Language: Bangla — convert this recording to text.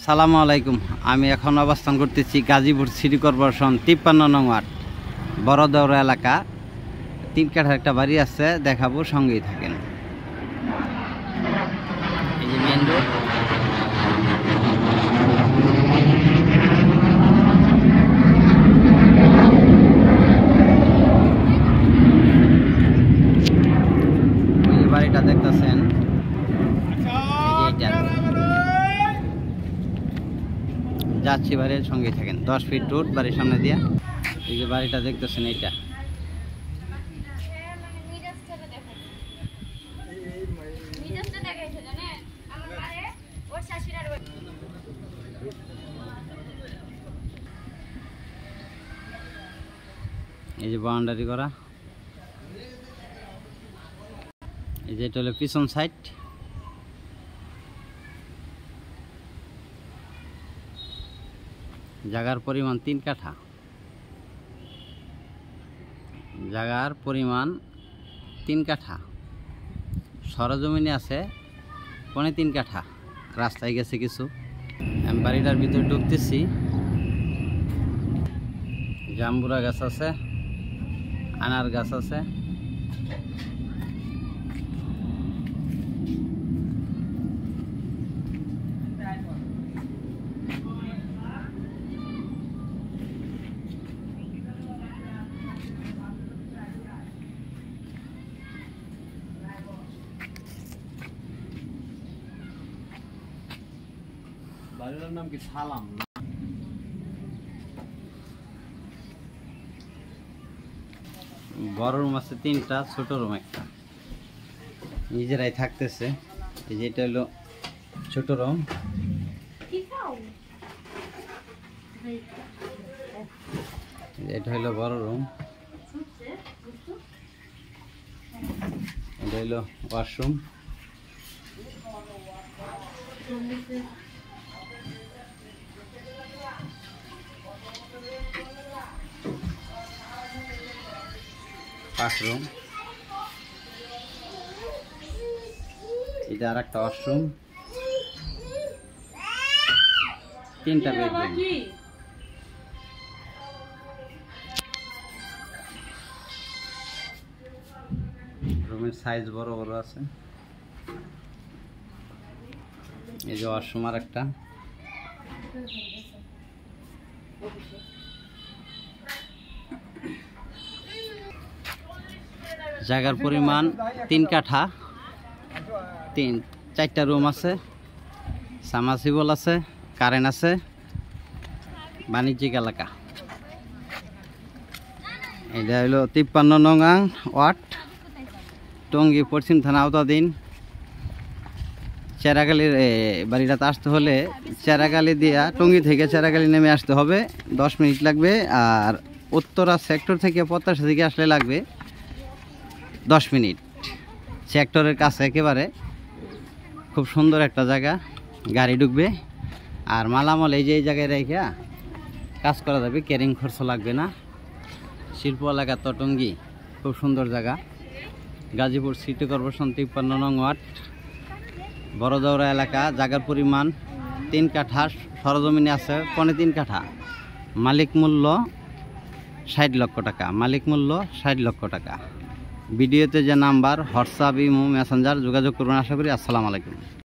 সালামু আলাইকুম। আমি এখন অবস্থান করতেছি গাজীপুর সিটি কর্পোরেশন 53 নং ওয়ার্ড বড়দৌড়া এলাকা। 3 কাঠার একটা বাড়ি আছে, দেখাবো, সঙ্গেই থাকেন। এই যে মেইন রোড, এই বাড়িটা দেখতেছেন, যাচ্ছি বাড়ির সঙ্গেই থাকেন। 10 ফিট রোড বাড়ির সামনে দিয়া। এই যে বাড়িটা দেখতেছেন, এইটা এই যে বাউন্ডারি করা। এই যে এটা হলো পিছন সাইড। জায়গার পরিমাণ 3 কাঠা। জায়গার পরিমাণ 3 কাঠা। সরজমিনে আছে 3.25 কাঠা। রাস্তায় গেছে কিছু। আমি বাড়িটার ভিতরে ঢুকতেছি। জাম্বুরা গাছ আছে, আনার গাছ আছে। বাড়িটার নাম কি? সালাম। বড় রুম আছে 3টা, ছোট রুম একটা। নিজেরাই থাকতেছে। এই যে এটা হলো ছোট রুম। এটা হলো বড় রুম। এটা হলো ওয়াশরুম। বাথরুম। এটা আর একটা ওয়াশরুম। 3টা বেডরুম। রুমের সাইজ বড় বড় আছে। এই যে ওয়াশরুম আর একটা। জায়গার পরিমাণ 3 কাঠা। 4টা রুম আছে, সাবমার্সিবল আছে, কারেন্ট আছে। বাণিজ্যিক এলাকা। এটা হলো 53 নং ওয়ার্ড, টঙ্গী পশ্চিম থানা আওতাধীন। চেরাগালির বাড়িটাতে আসতে হলে চেরাগালি দিয়া, টঙ্গী থেকে চেরাগালি নেমে আসতে হবে। 10 মিনিট লাগবে। আর উত্তরা সেক্টর থেকে 85 থেকে আসলে লাগবে 10 মিনিট। সেক্টরের কাছে একেবারে। খুব সুন্দর একটা জায়গা, গাড়ি ঢুকবে। আর মালামাল এই যে এই জায়গায় রেখে কাজ করা যাবে, ক্যারিং খরচ লাগবে না। শিল্প এলাকা তো টঙ্গী, খুব সুন্দর জায়গা। গাজীপুর সিটি কর্পোরেশন 53 নং ওয়ার্ড বড়দৌড়া এলাকা। জায়গার পরিমাণ 3 কাঠা। সরজমিনে আছে 3.25 কাঠা। মালিক মূল্য 60 লক্ষ টাকা। মালিক মূল্য 60 লক্ষ টাকা। ভিডিওতে যে নাম্বার, হোয়াটসঅ্যাপ, ইমো, মেসেঞ্জার যোগাযোগ করবেন। আশা করি। আসসালামু আলাইকুম।